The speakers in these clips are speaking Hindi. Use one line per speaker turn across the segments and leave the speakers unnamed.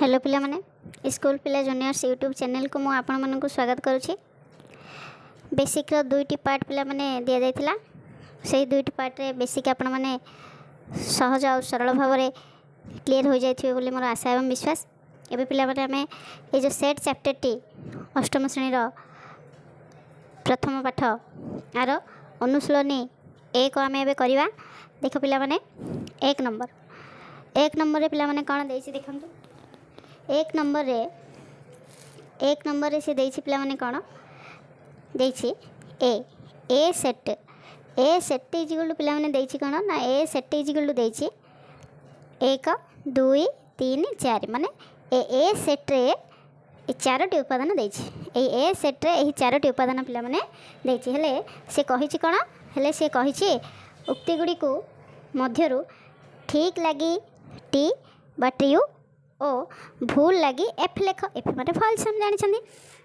हेलो पिला माने स्कूल पिला जूनियर्स यूट्यूब चैनल को मु आपण मानक स्वागत करुच्ची। बेसिक रो दुईटी पार्ट पिला माने दिया जायतिला। से दुईटी पार्ट रे बेसिक आपण माने सहज और सरल भाव में क्लीयर हो जाइथिबे बोली मोर आशा एवं विश्वास। एबे पिला माने हमें ये जो सेट चैप्टर टी अष्टम श्रेणी रो प्रथम पाठ आर अनुशीलनी एक आम एबे करवा। देख पिला माने एक नंबर रे पिला माने कोन देछि देखंतु। एक नंबर रे से देछि पिला माने कोन देछि ए सेट इज इक्वल टू पिला माने देछि कोन ना ए सेट इज इक्वल टू देछि 1 2 3 4 माने ए सेट रे चारोटी उपादान देछि। ए सेट रे एही चारोटी उपादान पिला माने देछि। हेले से कहिछि कोन हेले से कहिछि उक्ति गुडी को मध्यरु ठीक लगी टी बट यू ओ भूल लगी एफ लेख। एफ माने फॉल्स हम जानि छथि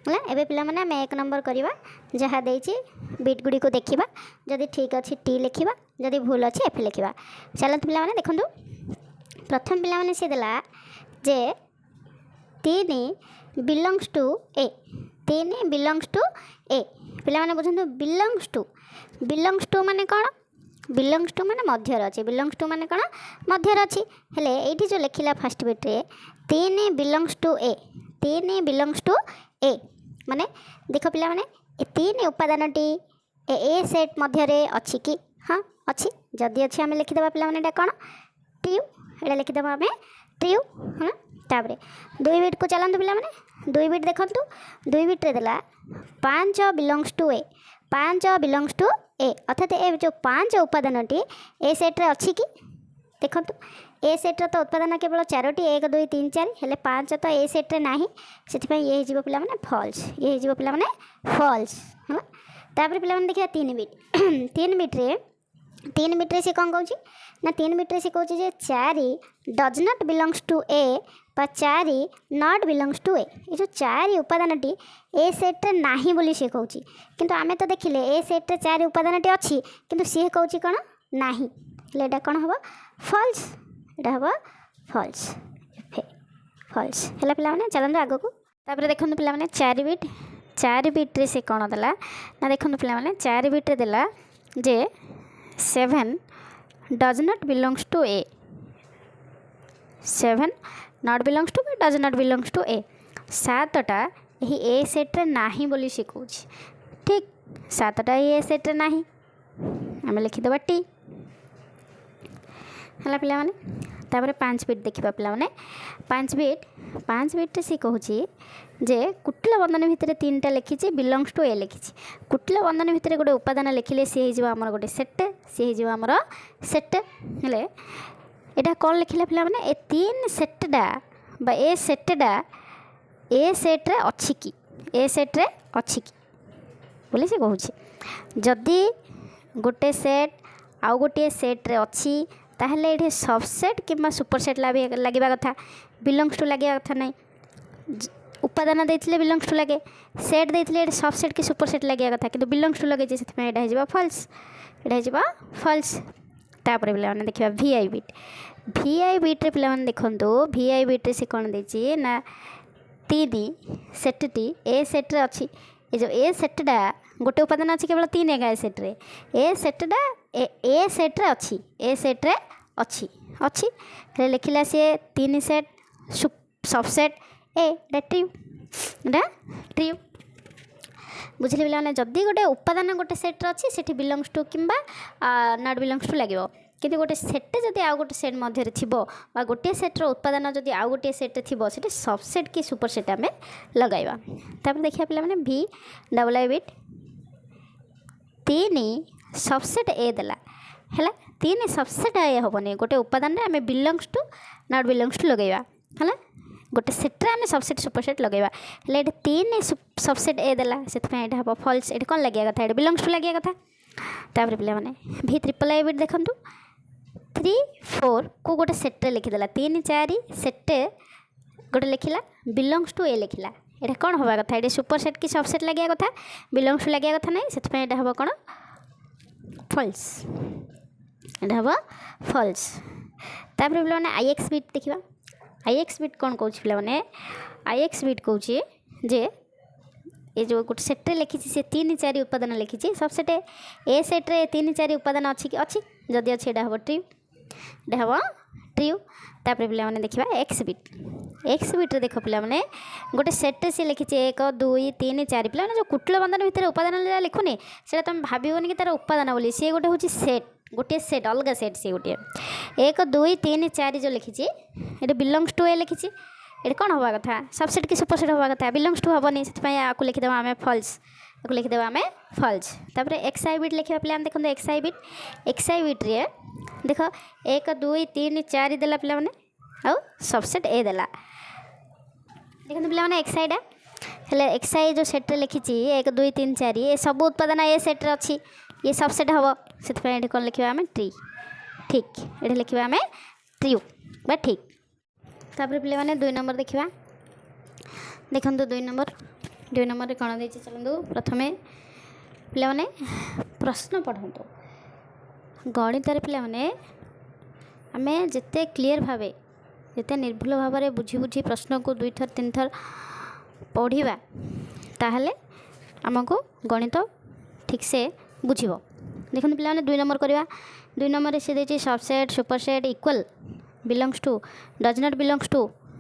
हला। एबे पिला माने हम एक नंबर करवा जहा देछि बिट गुडी को देखिबा। जदि ठीक अछि टी लिखिबा, जदि भूल अछि एफ लिखिबा। चलत पिला माने देखंतु प्रथम पिला माने से देला जे 3 belongs to A. 3 belongs to A पिला माने बुझंतु बिलोंग्स टू माने कोन बिलोंग्स टू माने मध्य अच्छे। बिलोंग्स टू माने कोन मध्य अच्छी। हेले एठी जो लिखिला फर्स्ट बिट रे 3 belongs to A. 3 belongs to A माने देख पिला माने 3 उपादानटी ए सेट मध्य रे अच्छी कि हाँ अच्छी। जदि अच्छी आम लिखिदेबा पिला माने कोन ट्रू। एटा लिखिदेबा आम ट्रू हाँ। तापरे 2 बिट को चलंतु पिला माने 2 बिट देखंतु। 2 बिट रे देला 5 belongs to A. 5 belongs to A अर्थात ए जो 5 उपादानटी ए सेट रे अच्छी कि देखंतु। ए सेट रे तो उत्पादन केवल 4टी 1 2 3 4 हेले 5 तो ए सेट रे नाही। सेति ये हिजिबो पिला माने फॉल्स। ये हिजिबो पिला माने फॉल्स हला। तापर पिला माने देखिया 3 बिट 3 बिट रे से कोन कहूची ना 3 बिट रे से कहूची जे 4 डज नॉट बिलोंग्स टू ए बा 4 नॉट बिलोंग्स टू ए। ये जो 4 उपादानटी ए सेट रे नाही बोली से कहूची। किंतु आमे तो देखिले ए सेट रे 4 उपादानटी अछि किंतु से कहूची कोन नाही। ले एटा कोन हबो फॉल्स। एटा हबो फॉल्स फॉल्स हला पिला माने चलंदो आगो को। तापर देखंतु पिला माने 4 बिट रे से कोन देला ना देखंतु पिला माने 4 बिट रे देला जे 7 does not belongs to A. 7 not belongs to B does not belongs to A. 7टा यही ए सेट रे नाही बोली शिखौछि। ठीक 7टा ए सेट रे नाही आम लिखिदेबा टी हला पिला माने। तापर 5 बिट देखिबा पिला माने 5 बिट से कहूछि जे कुटिल बंधन भितर 3टा लिखिछि बिलोंग्स टू ए लिखिछि। कुटिल बंधन भितर गोटे उपादान लिखिले सी हिजिबा हमर गोटे सेट। सी हिजिबा हमर सेट हेले एटा कोन लिखिला पिला माने ए 3 सेटडा बा ए सेटडा ए सेट रे अछि कि ए सेट रे अछि कि बोले से कहूछि। जदि गोटे सेट आउ गोटे सेट रे अछि ताहले एठे सबसेट किंबा सुपरसेट लागिबा कथा बिलोंग्स टू लागिबा कथा नै। उपादान देथिले बिलोंग्स टू लागे, सेट देथिले एठे सबसेट कि सुपरसेट लागिबा कथा किंतु बिलोंग्स टू लागे जे सेति में एटा हिजिबा फॉल्स। एटा हिजिबा फॉल्स। तापर पिला माने देखिबा वीआई बिट रे पिला माने देखंतु वीआई बिट रे से कोन देछि ना 3 सेटटी ए सेट रे अछि। ए जो ए सेटडा गोटे उपादान अछि केवल 3 एगा ए सेट रे। ए सेटडा ए सेट रे अछि। ए सेट रे अछि हे लिखिला से 3 सेट सबसेट ए ट्रू बुझिले पिला माने जदि गोटे उपादान गोटे सेट रे अछि सेठी बिलोंग्स टू किंबा नॉट बिलोंग्स टू लागिवो। किंतु गोटे सेट जदि आउ गोटे सेट मध्य थिबो बा गोटे सेट रो उत्पादन जदि आउ गोटे सेट थिबो सेठी सबसेट कि सुपरसेट आमे लगाइबा। तापर देखिया पिला माने भी double I bit 3 subset A देला हैला। 3 सबसेट ए होबनी गोटे उपादान रे आमे belongs to not belongs to लगाइबा हैला। गोटे सेट रे आमे सबसेट सुपरसेट लगाइबा ले 3 सबसेट ए देला सेति में एटा हबो फॉल्स। एटा कोन लागिया कथा एटा बिलोंग्स टू लागिया कथा। तापर पिला माने भी ट्रिपल आई बिट देखंतु 3 4 को गोटे सेट रे लिखिदेला 3 4 सेट गोटे लिखिला बिलोंग्स टू ए लिखिला। एटा कोन होबा कथा एटा सुपरसेट कि सबसेट लागिया कथा बिलोंग्स टू लागिया कथा नै। सेति में एटा हबो कोन फॉल्स। एटा हबो फॉल्स। तापर पिला माने आईएक्स बिट देखिबा आईएक्स बिट कौन कौन पे आईएक्स बिट कौन जे ये जो गोटे सेट्रे लिखी से 3-4 उत्पादन लिखी सबसेट ए सेट्रे 3-4 उत्पादन अच्छी कि अच्छी जदि अच्छी यहाँ हम ट्रिव हम ट्रिव तापर पे देखा एक्स बिट्रे देख पे गोटे सेट्रे सी लिखी 1 2 3 4 पे जो कुटल बंधन भितर उपादान लिखुनी से तुम भावन कि तार उपादान बोली सी गोटे हूँ सेट गोटे सेट अलग सेट सी गोटे 1 2 3 4 जो लिखी ये बिलंग्स टू ए लिखी ये कौन हवा कथा सबसेट कि सुपरसेट हवा कथा बिलंग्स टू हेनी से आपको लिखिदेव आम फल्स आपको लिखिदेव आम फल्स तापर एक्सआई बिट लिखा पे देखो एक्सआई बिट्रे देख 1 2 3 4 देला पे आउ सबसेट ए देला देखो पे एक्सआईटा हेल्ले एक्सआई जो सेट्रे लिखी 1 2 3 4 ये सब उत्पादन ए सेट्रे अच्छी ये सबसेट हम से कौन लिखा आम ट्री ठीक ये लिखा आम ट्री बा ठीक तापर पे 2 नंबर देखा देखो 2 नंबर कौन दे चलते प्रथम पे प्रश्न पढ़ु गणित पे आम जिते क्लीयर भाव जिते निर्भुल भाव में बुझी बुझी प्रश्न को 2 थर 3 थर पढ़ा ताहले आमको गणित ठीक से बुझ देखो पे 2 नंबर करवा 2 नंबर से देखिए subset superset equal belongs to does not belongs to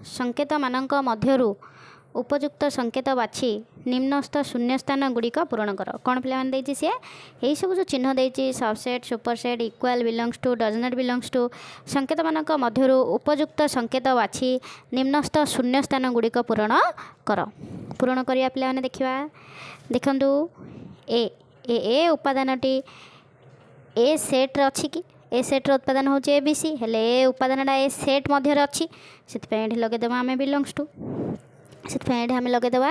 संकेत मानक मध्यरु उपयुक्त संकेत बाछि निम्नस्थ शून्य स्थान गुड़िक पूरण कर कौन पे सी यही सब जो चिन्ह देती subset superset equal belongs to does not belongs to संकेत मानक मध्यरु उपयुक्त संकेत बाछि निम्नस्थ शून्य स्थान गुड़िक पूरण कर पूरण करिया पे देखा देखु ए उपादानटी ए सेट्रे अच्छी कि ए सेट्र उत्पादन हूँ ए बी सी हेले ए उपादानटा ए सेट मध्य अच्छी से लगेदेव आम बिलंग्स टू से आम लगेदेव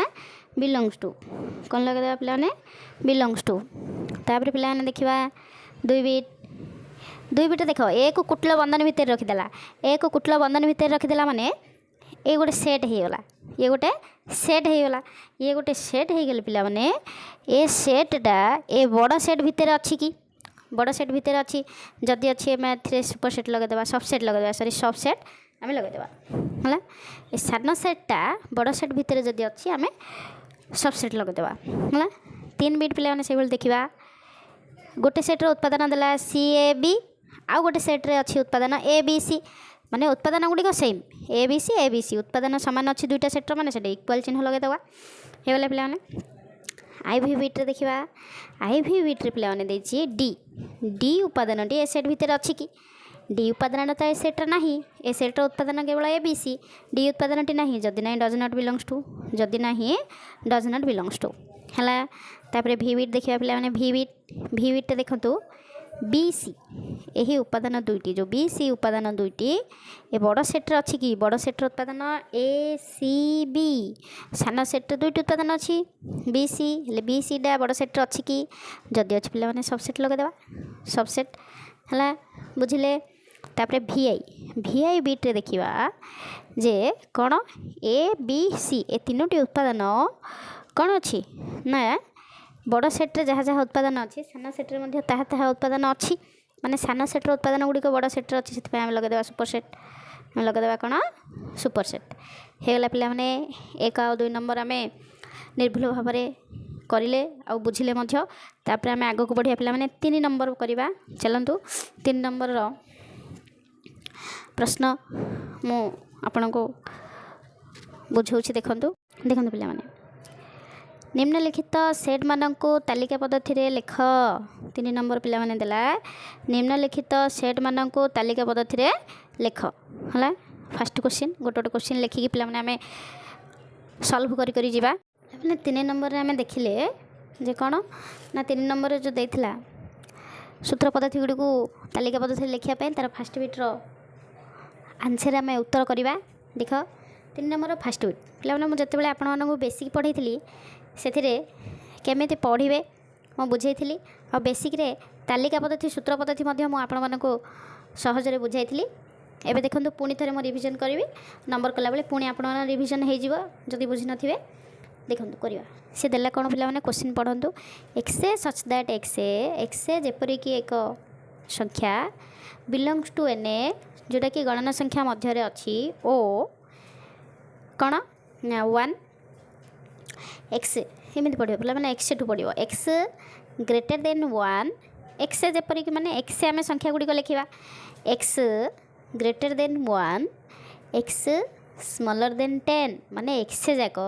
बिलंग्स टू कौन लगेदेव पे बिलंग्स टू तापर पे देखा 2 बिट देख एक कुटल बंधन भितर रखीदेला एक कुटल बंधन भितर रखीदेला माने ये गोटे सेट होगला ये गोटे सेट होगला ये गोटे सेट होगले पे ए सेटा ए बड़ सेट भितर अच्छी कि बड़ सेट भितर अच्छी जदि अच्छी मैथ्रे सुपरसेट लगेदेवा सबसेट लगेदेवा सॉरी सबसेट आम लगेदेवा है ये सान सेटा बड़ सेट भितर जदि अच्छी आम सबसेट लगेदेवा है 3 बिट पे से देखा गोटे सेट्र उत्पादन देला सी ए बी आउ गोटे सेट्रे अच्छी उत्पादन ए बी सी माने उत्पादन गुड़िक सेम ए बी सी उत्पादन सामान अच्छी 2टा सेट्र माने से इक्वल चिन्ह लगेदेवा होगला पे आईवी बिट्रे देखा आईवी बिट्रे पे डी उपादान ए सेट भितर अच्छी कि डी उपादान तो ए सेट्र ना ए सेट्र उत्पादन केवल ए बी सी डी उपादान टी ना जदि ना डज नॉट बिलंग्स टू जदि ना डज नॉट बिलंग्स टू है तापर भी बिट देखा पे भी बिट देखु बी सी यही उपादान 2टी जो बी सी उपादान 2टी ये बड़ सेट्रे अच्छी कि बड़ सेट्र उत्पादन ए सी बी सान सेट्रे 2टी उत्पादन अच्छी बी सी हेल्ले बी सी टा बड़ सेट्रे अच्छी कि जदि अच्छी पे सबसेट लगेदेवा सबसेट है बुझिले तापर भी आई बिट्रे देखा जे कौन ए बी सी ए 3टी उत्पादन कौन अच्छी ना बड़ सेट्रे जहाँ जहाँ उत्पादन अच्छी सान सेट्रे ताहा उत्पादन अच्छी माने सान सेट्र उत्पादन गुड़िक बड़ सेट्रे अच्छी से आम लगेदेवा सुपरसेट आम लगेदेवा कौन सुपरसेट होगला पे 1 और 2 नंबर आम निर्भुल भाव में करें आ बुझिले तापर आम आग को बढ़िया पे 3 नंबर करवा चलतु 3 नंबर प्रश्न मु आपण को बुझाऊँ देखु देखु पे निम्नलिखित सेट मानक तालिका पद्धति रे लेख 3 नंबर पे देला निम्नलिखित सेट मानक तालिका पद्धति रे लेख है फास्ट क्वेश्चन गोटे गोटे क्वेश्चन लिखिकी पे आम सल्व करी जीवा 3 नंबर आम देखिले जे कौन ना 3 नंबर जो देता सूत्र पद्धति गुड़ी को तालिका पद्धति लिखापी तार फास्ट बिट्र आंसर आम उत्तर करवा देख 3 नंबर फास्ट बिट पे मुझे आपको बेसिक पढ़ाई से केमी पढ़े मुझे बुझाई आ बेसिक रे तालिका पद्धति सूत्र पद्धति आपको सहजरे बुझाई एबे देखो पुणी थे मुझे रिविजन करी नंबर कला बेले पुणी आप रिविजन होदी बुझी नथिबे देखो करवा सी देला कौन पे क्वेश्चन पढ़ु एक्से सच दैट एक्से जेपरिक एक संख्या बिलंग्स टू एन ए जोटा कि गणना संख्या मध्य अच्छी ओ कौन ना 1 एक्स एमती पढ़ो पे मैंने एक्स ठू पढ़ो एक्स ग्रेटर देन 1 एक्स जेपरिक माने एक्स आम संख्या गुड़िक लिखा x greater than 1 x smaller than 10 माने एक्स जाक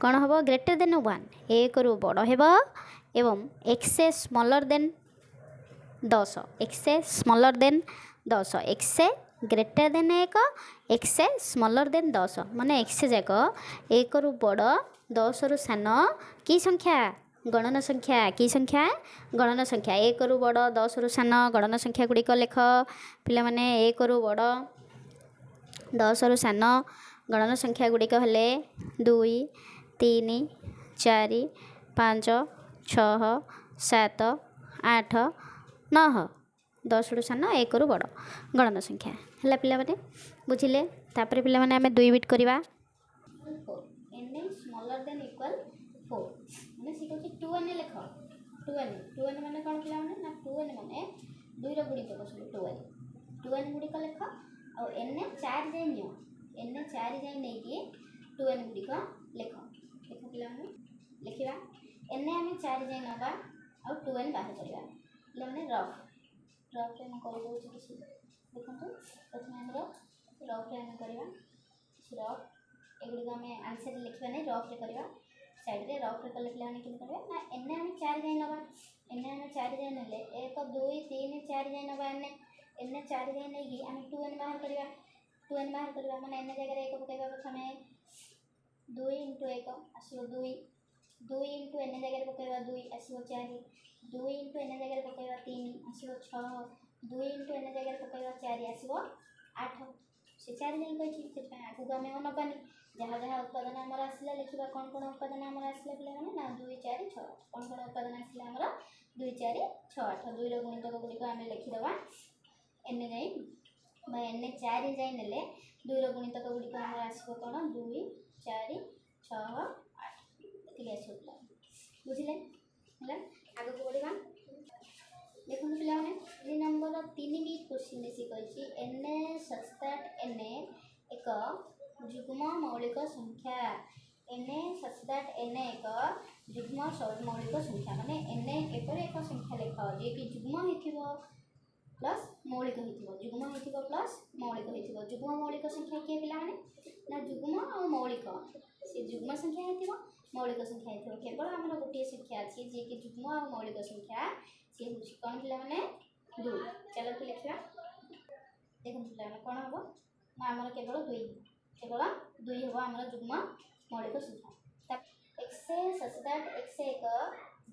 कौन हम ग्रेटर देन 1 एक रु बड़ हेब एवं x smaller than 10 x smaller than 10 x greater than 1 x smaller than 10 माने एक्स जाक एक रु बड़ 10 रु सान की संख्या गणन संख्या की संख्या गणन संख्या एक रु बड़ 10 रु सान गणन संख्या गुड़िक लेख पिला माने एक रु बड़ 10 रु सान गणन संख्या गुड़िक हेले 2 3 4 5 6 7 8 9 10 रु सान एक रु बड़ गणन संख्या है पिला माने बुझिले तापर पिला माने आमे 2 बिट करवा n स्मॉलर देन इक्वल 4 माने से कहछि 2n लेख 2n माने कोन पिला माने ना 2n माने 2 रो गुणित सब 2n गुड़िक लेख और n 4 जाय नियो n 4 जाय नै कि 2n गुड़िक लेख देख पिला माने लिखिबा n आमे 4 जाय नबा और 2n बाहर करबा पिला माने रफ रे हम कर दोछि किछि देखंतु प्रथम हमरो रफ रे हम करबा रफ एगुड़ी आम आंसर लिखा नहीं रफ रे करवा साइड रे रफ रे कले पिला कि करबा ना एने आम 4 जाय नबा एने आम 4 जाय नले 1 2 3 4 जाय नबा एने 4 जाय नै कि आम 2n बाहर करबा माने एने जगह रे 1 पकेबा प्रथम 2 * 1 आसीबो 2 * एने जगह रे पकेबा 2 आसीबो 4 2 * एने जगह रे पकेबा 3 आसीबो 6 2 * एने जगह रे पकेबा 4 आसीबो 8 से 4 जाय कहि से आगु आमे नबानी जहाँ जहाँ उत्पादन आमर आसला लिखा कौन उत्पादन आमर आसला पे ना 2 4 6 कौन उत्पादन आसला आमर 2 4 6 8 2 गुणितक गुड़िक आम लिखिदे एन जाए एन 4 जाए ने 2 गुणितक गुड़िक आमर आसो कौन 2 4 6 8 ये आसला बुझे आग को बढ़ा देखो पे नंबर 3 भी क्वेश्चन सी कही एन सच दैट एन एक जुग्म मौलिक संख्या एन सच दैट एन एक जुग्म मौलिक संख्या माने एन एपर एक संख्या लेख जे कि जुग्म हो प्लस मौलिक हो जुग्म हो प्लस मौलिक हो जुग्म मौलिक संख्या किए पिला माने ना जुग्म और मौलिक से जुग्म संख्या हो मौलिक संख्या हो केवल आमर गोटे संख्या अच्छी जे कि जुग्म और मौलिक संख्या सी हूँ कौन पिला माने 2 चलो तो लिखा देखो पिला कौन हम ना आमर केवल 2 हम आमर जुग्म मौलिक संख्या एक्स सच दैट एक्स एक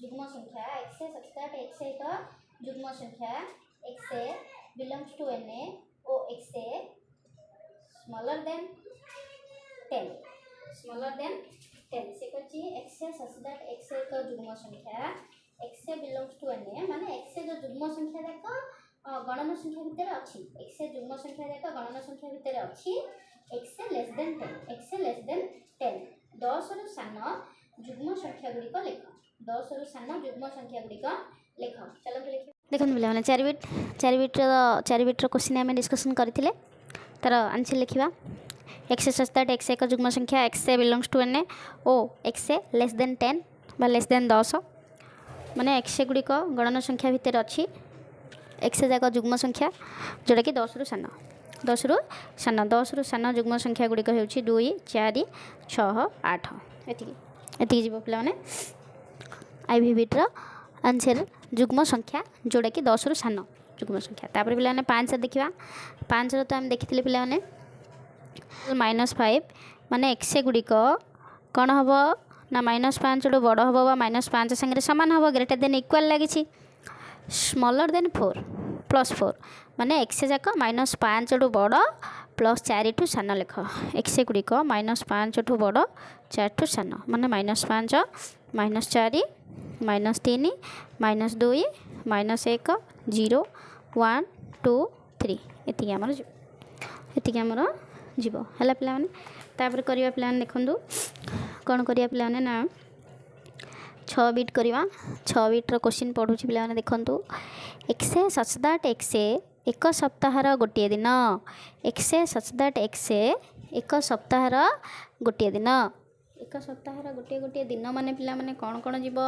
जुग्म संख्या एक्स सच दैट एक्स एक जुग्म संख्या एक्स बिलोंग्स टू एन ओ एक्स स्मॉलर देन 10 से कछि एक्स सच दैट एक्स एक जुग्म संख्या एक्स बिलोंग्स टू एन माने एक्स जो जुग्म संख्या देखो गणन संख्या भितर अच्छी एक्स जुग्म संख्या देखो गणन संख्या भितर अच्छी एक्स लेस देन 10 10 रु सान जुग्म संख्या गुड़िक लेख 10 रु सान जुग्म संख्या गुड़िक लेख चलो देखो पे 4 बिट्र क्वेश्चन आम डिस्कसन करते तार आंसर लिखा एक्स सच दैट एक्स एक जुग्म संख्या एक्स बिलोंग्स टू एन ओ एक्स लेस देन 10 बा लेस देन 10 माने एक्स गुड़िक गणन संख्या भितर अच्छी एक्स जाक जुग्म संख्या जोटा कि 10 रु सान 10 रु सान जुग्म संख्या गुड़िक हो 2 4 6 8 एति जीव पे आईभीविट्र आंसर जुग्म संख्या जोटा कि 10 रु सान जुग्म संख्या तापर पे 5 देखा 5 तो आम देखी पे -5 माने एक्स गुड़िक कौन हम ना -5 रू बड़ हम -5 संगे सामान हम ग्रेटर देन इक्वाल लगी स्मॉलर देन 4 प्लस 4 माने एक्स जाक -5 रू बड़ प्लस 4 टू सान लेख एक्स गुड़िक -5 टू बड़ 4 टू सान माने -5 -4 -3 -2 -1 0 1 2 3 एति आमर जीव है पे तापर करवा पे देखु कौन करिया पे ना 6 बिट करवा 6 बिट्र क्वेश्चन पढ़ू पे देखु एक्स सच दैट एक्स एक सप्ताहर गोटे दिन एक्स सच दैट एक्स एक सप्ताहर गोटे दिन। एक सप्ताहर गोटे गोटे दिन माने पिला माने कौन कौन जीव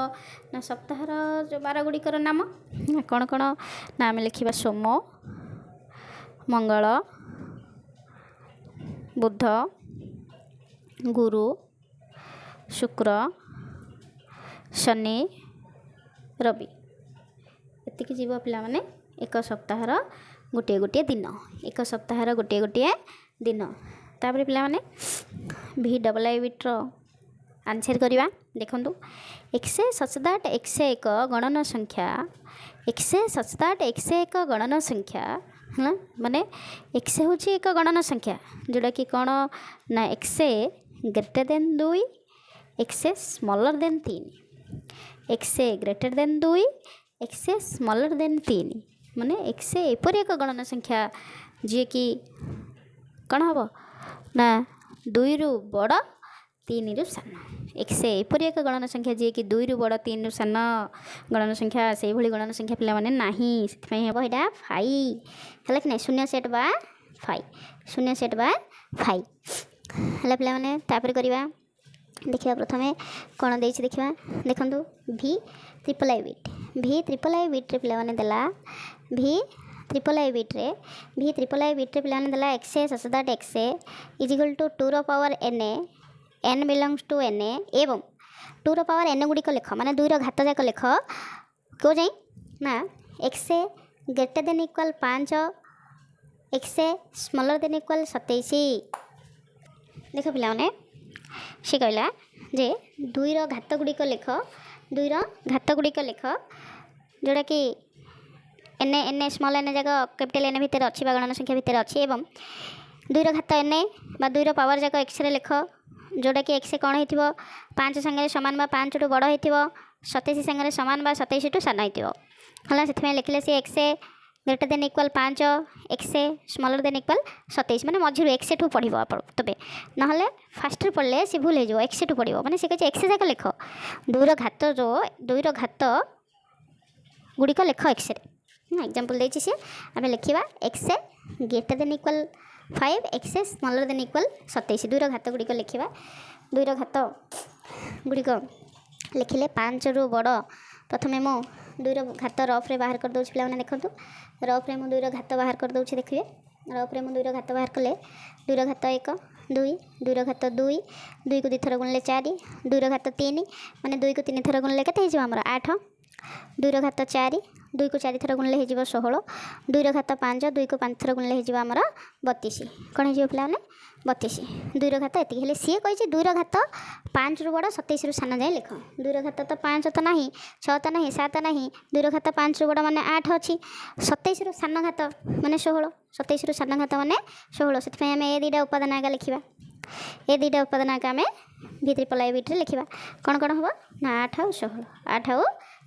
ना सप्ताहर जो बार गुड़िकर नाम कौन कौन ना आम लिखा सोम, मंगल, बुध, गुरु, शुक्र, शनि, रवि एतिक जीव पिला माने एक सप्ताहर गोटे गोटे दिन। एक सप्ताहर गोटे गोटे दिन। तापर पिला माने भी डबल आई विट्र आंसर करवा देखूँ एक्स सच दैट एक्स एक गणन संख्या। एक्स सच दैट एक्स एक गणन संख्या है माने एक्स हूँ एक गणन संख्या जोटा कि कौन ना x greater then 2 x smaller then 3 x greater then 2 x smaller then 3 माने एक्स एपरी एक गणन संख्या जी कि कौन हम ना 2 रु बड़ 3 रु सान। एक्स एपरी एक गणन संख्या जी कि 2 रु बड़ 3 रु सान गणन संख्या से भली गणन संख्या पिला माने नाही से हम यहाँ फाइ है कि नहीं शून्य सेट बा फाइ शून्य सेट बा फाइ है पिला माने तापर करवा देखिए प्रथमे कौन देछि देखिए देखूँ भी ट्रिपल आई विट भी ट्रिपल आई विट्रे पिला माने देला भी ट्रिपल आई विट्रे भी ट्रिपल आई विट्रे पिला माने देला x such that x is equal to 2 रो power n belongs to N एवं 2 रो पावर एन गुड़िक लिख माने 2 रो घात जाक लिख क्यों जाए ना x greater than equal 5 x smaller than equal 27। देख पिला माने सी कहला जे 2 रो घात गुड़िक लिख 2 रो घात गुड़िक लिख जोड़ा कि एन एन स्मॉल एन जाक कैपिटल एन भितर अच्छी गणन संख्या भितर अच्छी एवं 2 रो घात एन बा 2 रो पावर जाक एक्स रे लिख जोड़ा कि एक्स कौन हो 5 सांगे सामान बा 5 टू बड़ हो 27 सांगे सामान बा 27 टू सान होगा से लिखले C x greater than equal 5 x smaller than equal 27 माने मझिरू एक्स टू पढ़ो आप तबे ना फास्ट पढ़ले सी भूल हो एक्स टू पढ़ो मैंने सी कहे एक्स जाक लिख 2 रो घात जो 2 रो घात गुड़िक लिख एक्स एग्जांपल देछि सी आम लिखा x greater than equal 5 x smaller than equal 27 2 रो घात गुड़िक लिखा 2 रो घात गुड़िक लिखिले 5 रु बड़ प्रथमे मु 2 रो घात रफ रे बाहर कर दउछि पिला माने देखंतु रफ रे मु 2 रो घात बाहर कर दउछि देखिए रफ रे मु 2 रो घात बाहर कले 2 रो घात 1 2 2 रो घात 2 2 को 2 थर गुणले 4 2 रो घात 3 माने 2 को 3 थर गुणले केते हिजो हमर 8 2 रो घात 4 2 को 4 थर गुणले हिजो 16 2 रो घात 5 2 को 5 थर गुणले हिजो हमर 32 कोन हिजो पिला माने 32 2 रो घात एति हेले सी कहि 2 रो घात 5 रु बड़ 27 रु सान जाय लिख 2 रो घात तो 5 तो नहीं 6 तो नहीं 7 नहीं 2 रो घात 5 रु बड़ माने 8 अछि 27 रु सान घात माने 16 27 रु सान घात माने 16 से आम ए दुटा उपादान आगे लिखा ए दुटा उपादान आगे आम भी ट्रिपल आई विट्रे लिखा कौन कौन हम ना 8 और 16 8 और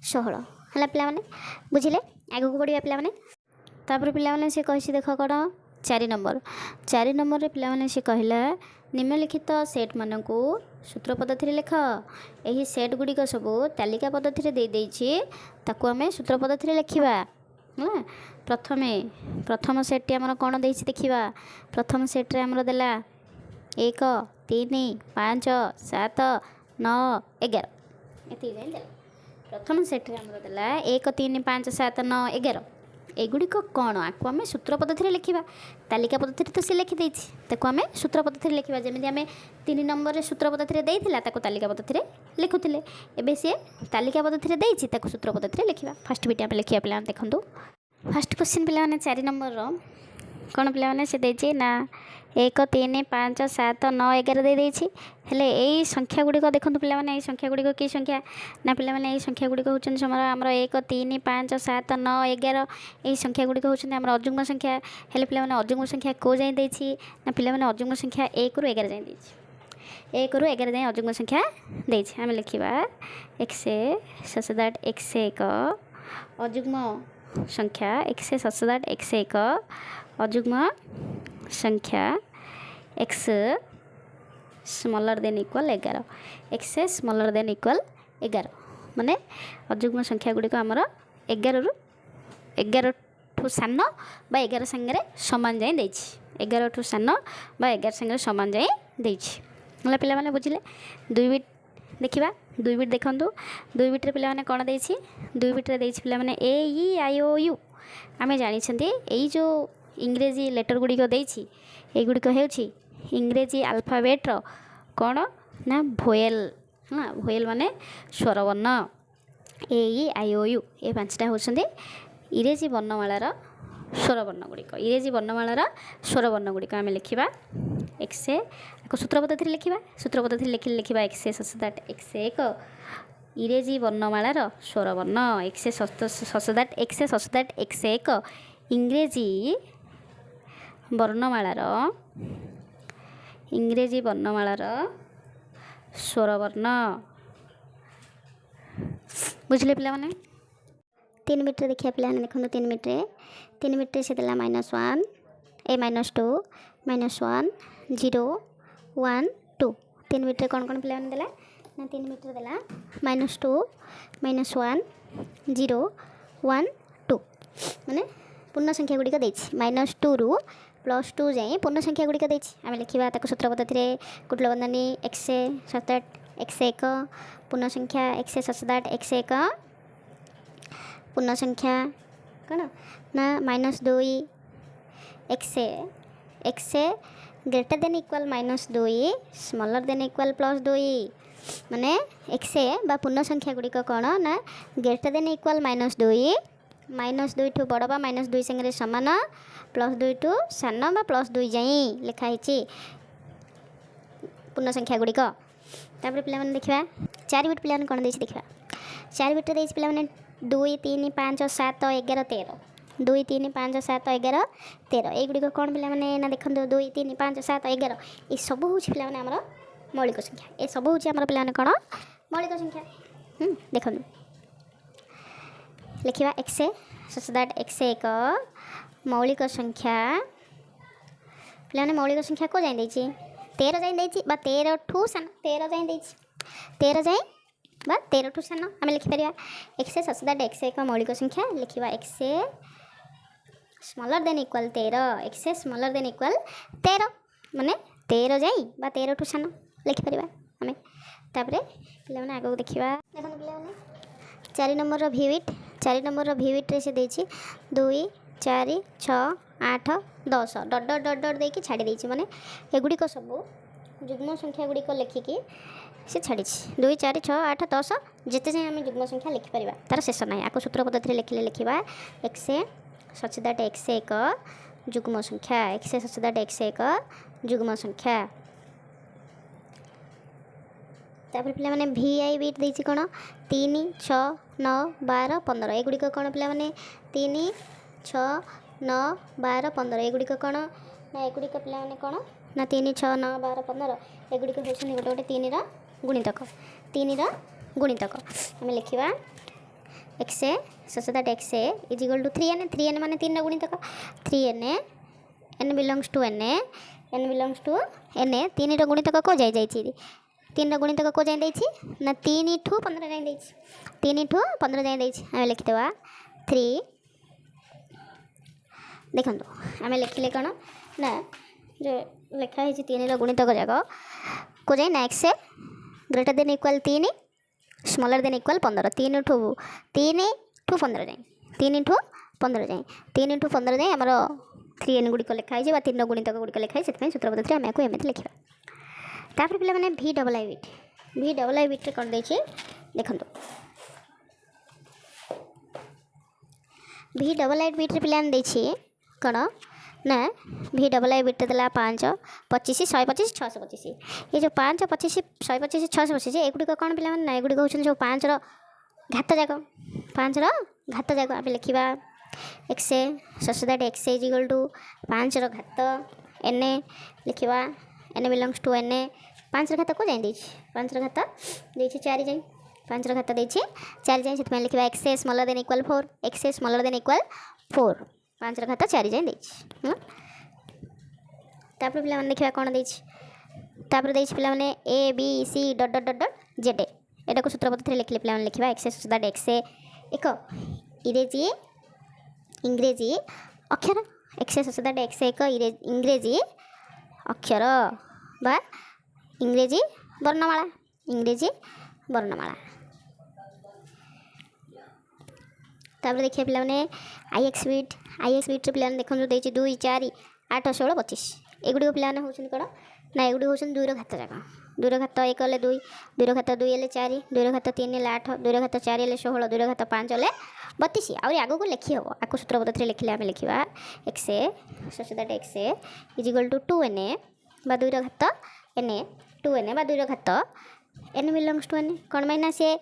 16 है पिला माने बुझिले आगू को बढ़िया पिला माने तापर पिला माने से कहि देख कौन 4 नंबर रे पिला माने से कहला निम्नलिखित सेट मानक सूत्र पद्धति लिख यही सेट गुड़िक सब तालिका पद्धति दे देछि ताकू आम सूत्र पद्धति लिखा हाँ प्रथम सेट आमर कौन देछि देखिबा प्रथम सेट रे आमर देला 1 3 5 7 9 11 एति जाय देला प्रथम सेट रे आमर देला 1 3 5 7 9 11 एगुड़िक कौन आपको आम सूत्र पद्धति लिखा तालिका पद्धति तो सी लिखिदे आम सूत्र पद्धति लिखा जमी आम 3 नंबर सूत्र पद्धति देता तालिका पद्धति लिखुले एवं सी तालिका पद्धति देती सूत्र पद्धति लिखा फास्ट बिट आम लिखा पे देखूँ फास्ट क्वेश्चन पे 4 नंबर कौन पे से देती ना 1 3 5 7 9 11 दे देछि हेले एई संख्या गुड़िक देखो पे यही संख्या गुड़िक कि संख्या ना पे यही संख्या गुड़िक होचन समर आमर 1 3 5 7 9 11 यही संख्या गुड़िक होचन आमर अजुग्म संख्या हेले पे अजुग्म संख्या को जाए देछि ना पे अजुग्म संख्या 1 रु 11 जाए देछि 1 रु 11 जाए अजुग्म संख्या देछि आम लिखा एक्स सच दैट एक्स एक अजुग्म संख्या एक्स सच दैट एक्स एक अजुग्म संख्या x smaller than equal 11 x smaller than equal 11 माने अजुग्म संख्या गुड़िक आमर 11 रु 11 ठू सान बा 11 सागर सामान जाए देछि 11 ठू सान बा 11 सागर सामान जाए देछि होला पिला माने बुझिले 2 बिट देखिबा 2 बिट देखंतु 2 बिट रे पिला माने कोन देछि 2 बिट रे देछि पिला माने ए ई आई ओ यू आमे जानि छथि एई जो इंग्रेजी लेटर गुडी को देछि ए गुडी को हेउछि इंग्रेजी अल्फाबेट रो कोन ना भोएल हाँ भोएल माने स्वर वर्ण ए ई आई ओ यू ए पांचटा होछन्ते इंग्रेजी वर्णमालार स्वर वर्ण गुड़िक इंग्रेजी वर्णमालार स्वर वर्ण गुड़िक आम लिखा एक्से आपको सूत्र पद्धति लिखा सूत्र पद्धति लिखिले लिखा एक्से ससदाट एक्से एक इंग्रेजी वर्णमालार स्वर वर्ण एक्से ससदाट एक्से एक इंग्रेजी वर्णमालार स्वर वर्ण बुझले पिला माने 3 बिट देखिए पिला देखो 3 बिट से देला -1 ए -2 -1 0 1 2 3 बिट कौन कौन पिला देला ना 3 बिट देला -2 -1 0 1 2 माने पूर्ण संख्या गुड़िक -2 रु +2 जाए पूर्ण संख्या गुड़िक आम लिखा सूत्र पद्धति कुटिल बंधनी एक्से सतट एक्से एक पूर्ण संख्या एक्से ससदाट एक्से एक पूर्ण संख्या कौन ना -2 x x greater than equal -2 smaller than equal +2 माने एक्से बा पूर्ण संख्या गुड़िक कौन ना ग्रेटर देन इक्वल -2 ठू बड़ बा -2 संगे सामान +2 ठू सान बा +2 जाए लिखाई पूर्ण संख्या गुड़िक तापर पिला माने देखिबा 4 बिट पिला माने कोन देछि देखिबा 4 बिट देछि पिला माने 2 3 5 7 11 13 2 3 5 7 11 13 ए गुडी को कोन पिला माने ना देखंतो 2 3 5 7 11 ए सब होछि पिला माने हमर मौलिक संख्या ए सब होछि हमर पिला माने कोन मौलिक संख्या देखंतो लिखिबा एक्से ससदाट एक्से एक मौलिक संख्या पिला माने मौलिक संख्या को जाय देछि 13 जाए देछि बा 13 ठू सान 13 जाए देछि 13 जाए बा 13 ठू सान आम लिखिपर एक्से ससदाट एक्से एक मौलिक संख्या लिखा एक्से स्मॉलर देन इक्वल 13 एक्से स्मॉलर देन इक्वल 13 माने 13 जाए बा 13 ठू सान लिखिपर आम तापर पे आगे देखा देखो पे 4 नंबर वी बिट 4 नंबर वी बिट रे से देछि 2 4 6 8 10 डट डट डट डट देकी छाड़ी देछि माने एगुड़िक सब जुग्म संख्या गुड़िक लिखिकी से छाड़ी 2 4 6 8 10 जिते जाए आम जुग्म संख्या लिखिपर तार शेष ना आपको सूत्र पद्धति लिखिले लिखा एक्से सचदाट एक्से एक जुग्म संख्या एक्से सचदाट एक्से एक जुग्म संख्या तापर पिला माने वी आई बिट देछि कोन 3 6 9 12 15 एगुड़िक कौन पिला माने 3 6 9 12 15 एगुड़िक कौन ना एगुड़िक पिला माने कौन ना 3 6 9 12 15 एगुड़िक होछन गोटे गोटे 3 रा गुणितक 3 रा गुणितक आम लिखा x such that x is equal to 3n माने 3 रा गुणितक 3n n belongs to n n belongs to n 3 रा गुणितक को जाय जायछि 3 रा गुणितक को जाय देछि ना 3 ठू 15 जाय देछि 3 ठू 15 जाय देछि आम लिखिदेवा 3 देखो आम लिखिले कौन ना जो लिखाई 3 रा गुणितक जाक को जाए ना x greater than equal 3 smaller than equal 15 3 ठू 15 जाए 3 ठू 15 जाए 3 ठू 15 जाए आमर 3n गुड़िक लिखाई 3 गुणितक गुड़िक लिखाई से सूत्र पद्धति आम को एमती लिखा तापर पिला माने वी डबल आई बिट कौन देखिए देखो वी डबल आई बिट पिला देखिए कौन ना वी डबल आई बिट देला 5 25 125 625 ये जो 5 25 125 625 एगुड़िक कौन पिला ना एगुड़िक होछन जो 5 रो घात जाक 5 रो घात जाक आम लिखा x such that x is equal to 5 रो घात n लिखा n बिलोंग्स टू n 5 घात को जाए 5 घात देछि 4 जाए 5 घात देछि 4 जाए से लिखा एक्से स्मॉलर देन इक्वल 4 एक्से स्मॉलर देन इक्वल 4 5 घात 4 जाए देछि तापर पिला देखा कौन देछि तापर देछि पिला माने ए बी सी डट डट डट डट जेड एटा को सूत्र पद्धति लिखले पिला लिखा एक्से ससदाट एक्से एक इंग्रेजी इंग्रेजी अक्षर एक्स सच दैट एक्स एक इंग्रेजी अक्षर बा इंग्रेजी वर्णमाला इंग्रेजी वर्णमाला। तापर देखिए पे आईएक्स बिट पे देखो देखिए 2 4 8 16 25 एगुड़ी पे होती कौन ना एगुड़ी होती 2 घात जाक 2 घात 1 हेल्ले 2 2 घात 2 हेल्ले 4 2 घात 3 हेल्ले 8 2 घात 4 हेल्ले 16 2 घात 5 हेल्ले 32 आगे आगक लिखी हम आपको सूत्र पद्धति लिखिले आम लिखा x such that x is equal to 2n बा 2 घात n 2n बा 2 घात n बिलंग्स टू n कौन माइना सी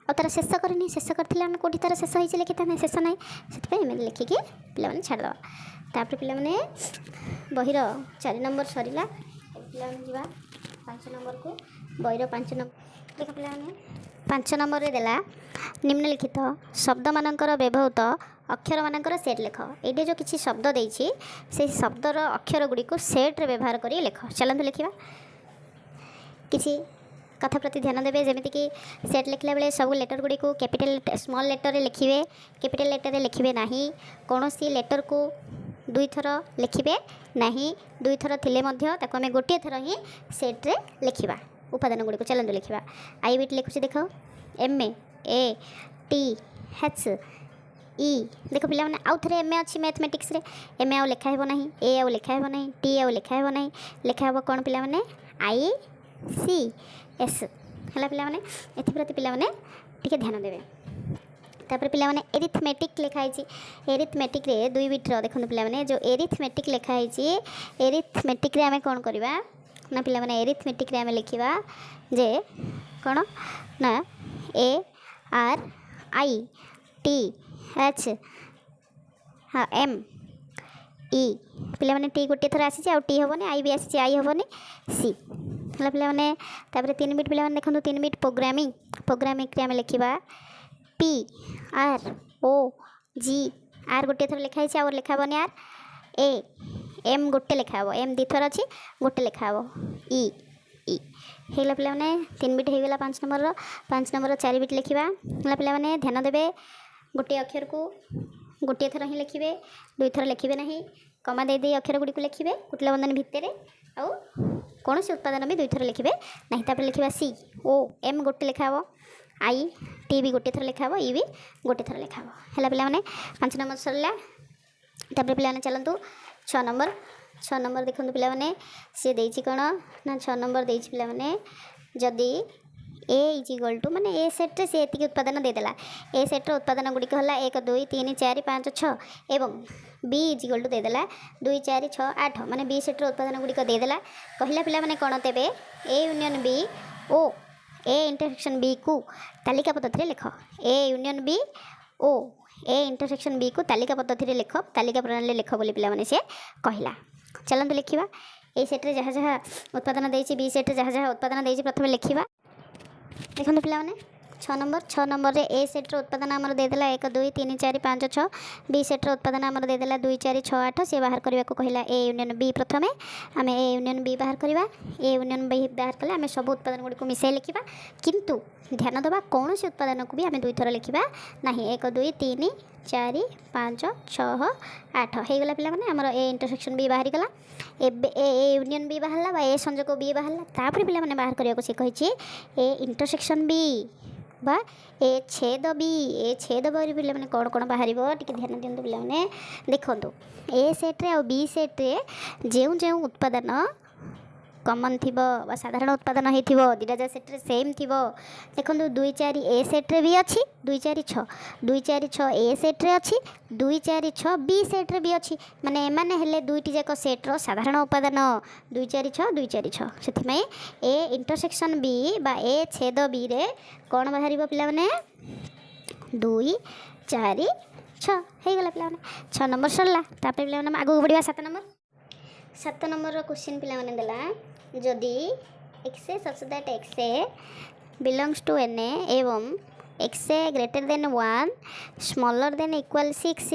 और तार शेष करनी शेष करते आम कौटी तार शेष होती लिखी ना शेष ना से लिखिकी पे छाड़द तापर पे बहीर 4 नंबर सरला पे जा 5 नंबर को बहीर 5 नंबर देख पे 5 नंबर देला निम्नलिखित शब्द मानकर व्यवहृत अक्षर मानकर सेट लेख ये जो किसी शब्द देछि से शब्दर अक्षर गुड़ी को सेट्रे व्यवहार कर लेख चलते लिखा किसी कथा प्रति ध्यान देवे जमीक सेट लिखला बेले सब लेटर गुड़ी को कैपिटल स्मॉल लेटर लिखिए कैपिटल लेटर लिखिए ना कौन सी लेटर को 2 थर लिखिए ना 2 थर थिले आम गोटे थर ही सेट्रे लिखा उपादान गुड़ी को चलते लिखा आई बिट लिखुची देख M A T H E देख पे आउ थे एम ए अच्छी मैथमेटिक्स रे एम ए आउ लिखा ना ए आउ लिखा ना टी आउ लिखा ना लिखा कौन पे आई सी एस है पे पे ध्यान देवे तापर पे एरिथमेटिक लिखाई एरिथमेटिक रे 2 बिट्र देखो पे जो एरिथमेटिक लिखाई एरिथमेटिक रे आम कौन करवा ना पे एरिथमेटिक रे आम लिखा जे कौन ना A R I T H हाँ एम ई पे टी गोटे थर आसी टी हेनी आई भी आसी आई हेनी सी है पे 3 बिट पे देखो 3 बिट प्रोग्रामिंग आम लिखा P R O G R गोटे थर लिखाई और लिखा हेनी आर ए एम गोटे लिखा हे एम 2 थर अच्छी गोटे लिखा हे ई ई है पे 3 बिट होगा 5 नंबर 4 बिट लिखा है पे ध्यान देवे गोटे अक्षर को गोटे थर ही लिखिए 2 थर लिखिए ना कमा दे अक्षर गुड़ी को लिखिए कुटिला बंधन भितर आउ कौन से उत्पादन भी 2 थर लिखिए ना तापर लिखा सी ओ एम गोटे लिखा हे आई टी भी गोटे थर लिखा हे ई भी गोटे थर लिखा है पे 5 नंबर सरला तापर पे चलतु 6 नंबर देखो पे सी देछि कौन ना 6 नंबर देछि पे जदि ए इज इक्वल टू माने ए सेट्रे सी एति उत्पादन देदेला ए सेट्र उत्पादन गुड़िक है 1 2 3 4 5 6 एवं बी इज इक्वल टू देदेला 2 4 6 8 माने बी सेट्र उत्पादन गुड़िक देदेला कहला पिला माने कौन तेबे ए यूनियन बी ओ ए इंटरसेक्शन बी को तालिका पद्धति लिख ए यूनियन बी ओ ए इंटरसेक्शन बी को तालिका पद्धति लिख तालिका प्रणाली लिख बोली पिला माने से कहला चलते लिखा ए सेट्रे जहाँ जहाँ उत्पादन देछि बी सेट्रे जहाँ जहाँ उत्पादन देछि प्रथम लिखा देखो पे 6 नंबर रे ए सेट्र उत्पादन आमर देदेला 1 2 3 4 5 6 बी सेट्र उत्पादन आमर देदेला 2 4 6 8 से बाहर करने को कहला ए यूनियन बी प्रथमे आम ए यूनियन बी बाहर करवा ए यूनियन बी बाहर कले आम सब उत्पादन गुड़ी को मिसाई लिखा किंतु ध्यान देवा कौन से उत्पादन को भी आम 2 थर लिखा ना 1 2 3 4 5 6 8 होगला पे आमर ए इंटरसेक्शन बी बाहरी गला ए यूनियन बी बाहर ए संजोग बी बाहर तापर पे बाहर करने को सी कही ए इंटरसेक्शन बी बा ए छेद बी पे कौन कौन बाहर टे ध्यान दिंतु पे देखो ए सेट्रे आ बी सेट्रे जो जो उत्पादन कमन थी साधारण उत्पादन हो दुटा सेट्रे सेम थी देखो 2 4 ए सेट्रे भी अच्छी 2 4 6 2 4 6 ए सेट्रे अच्छी 2 4 6 बी सेट्रे भी अच्छी माने एमाने हेले दुईटी जाक सेट्र साधारण उपादान 2 4 6 2 4 6 से ए इंटरसेक्शन बी बा ए छेद बी रे कौन बाहर पे 2 4 6 होगला पे 6 नंबर सरला तापर पे आगू बढ़िया 7 नंबर क्वेश्चन पे देला जदि x such that x belongs to N एवं x greater than 1 smaller than equal 6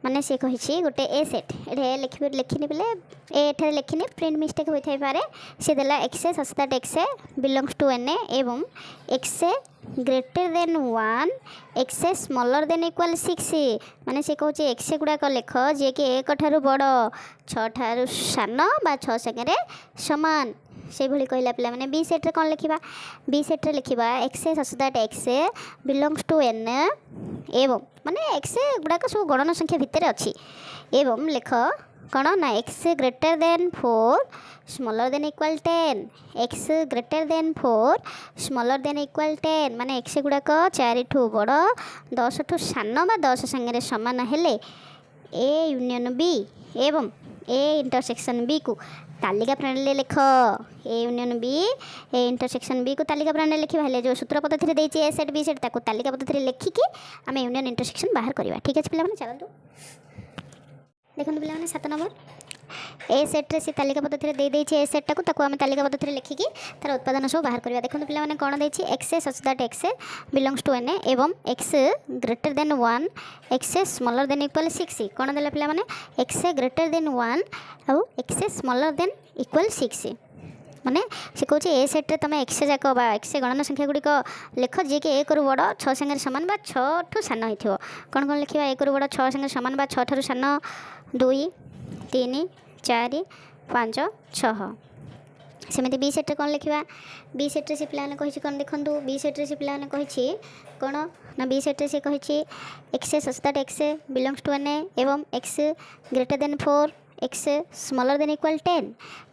माने से कही गोटे ए सेट ये लिखनी बोले ये लिखनी प्रिंट मिस्टेक होता पारे से देला x such that x belongs to N एवं x greater than 1 x smaller than equal 6 माने से कहूँ एक्स गुड़ाक लेख जी कि एक ठारू बड़ 6 ठारू सान बा 6 संगे समान से भली कहला पिला माने बी सेट रे कौन लिखा बी सेट रे लिखा x such that x belongs to N एवं माने एक्स गुड़ाक सब गणन संख्या भितर अच्छी एवं लेख कौन ना x greater than 4 smaller than equal 10 x greater than 4 smaller than equal 10 माने एक्स गुड़ाक 4 ठू बड़ 10 ठू सान बा 10 संगे समान हेले ए यूनियन बी एवं ए इंटरसेक्शन बी को तालिका प्रणाली लिख A union B A intersection B को तालिका प्रणाली लिखा हेले जो सूत्र पद्धति देती ए सेट बी सेट ताको तालिका पद्धति लिखिकी आम यूनियन इंटरसेक्शन बाहर करवा ठीक अच्छे पे चलतु देखो पे 7 नंबर ए सेट्रे से तालिका पद्धति दे देछि ए सेट टाको आम तालिका पद्धति लिखिकी तार उत्पादन सब बाहर करवा देखो पे कौन देछि x such that x belongs to N एवं x greater than 1 x smaller than equal 6 कौन देला पे एक्स ग्रेटर देन 1 आउ एक्स स्मॉलर देन इक्वल 6 माने से कहूँ ए सेट्रे तुम एक्स जाक एक्स गणन संख्या गुड़िक लिख जी कि 1 रु बड़ 6 संगे सामान बा 6 ठू सान हो कौन कौन लिखा 1 रु बड़ 6 संगे सामान बा 6 ठारू सान 2 3 4 5 6 सेमती बी सेट्रे कौन लिखा बी सेट्रे से पिलाने कही कौन देखो बी सेट्रे से पिलाने कही कौन ना बी सेट्रे से कही x such that x belongs to N एवं x greater than 4 x smaller than equal 10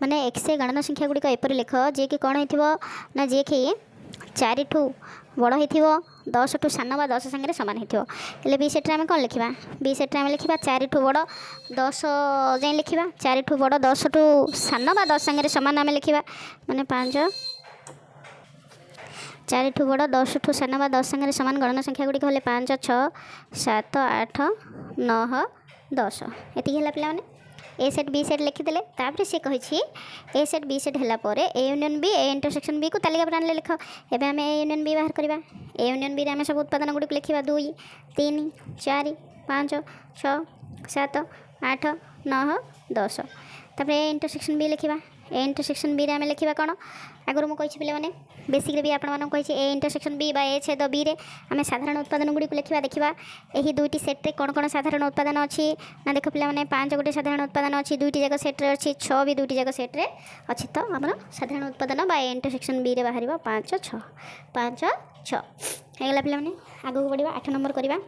माने एक्स गणन संख्या गुड़िक एपरी लिख जी कि कौन हो ना जी कि 4 ठू बड़ हो 10 ठू सान बा 10 संगे सामान हो बी सेट्रे आम कौन लिखा बी सेट्रे आम लिखा 4 ठू बड़ 10 जाए लिखा 4 ठू बड़ 10 ठू सान बा 10 संगे सामान आम लिखा माने 5 4 ठू बड़ 10 ठू सान बा 10 संगे सामान गणन संख्या गुड़िक हेले 5 6 7 8 9 10 एति है पे ए सेट बी सेट लिखिदेले तापर से कही ए सेट बी सेट है A union B A intersection B को तालिका प्रणाली लिख एवं आम ए यूनियन बी बाहर करवा ए यूनियन बी आम सब उत्पादन गुड़िक लिखा 2 3 4 5 6 7 8 9 10 तापर ए इंटरसेक्शन बी लिखा ए इंटरसेक्शन बी आम लिखा कौन आगुरी मुझे पे बेसिक भी आपको कही ए इंटरसेक्शन बी बा ए छेद बी रे आम साधारण उत्पादन गुड़ी लिखा देखा यही दुईटी सेट्रे कौन कौन साधारण उत्पादन अच्छी ना देख पे 5 गोटे साधारण उत्पादन अच्छी दुईटी जाक सेट्रे अच्छी 6 भी दुईटी जाक सेट्रे अच्छी तो आम साधारण उत्पादन बा ए इंटरसेक्शन बी रे बाहर 5 6 5 6 होगा पे आगे बढ़ा 8 नंबर करवा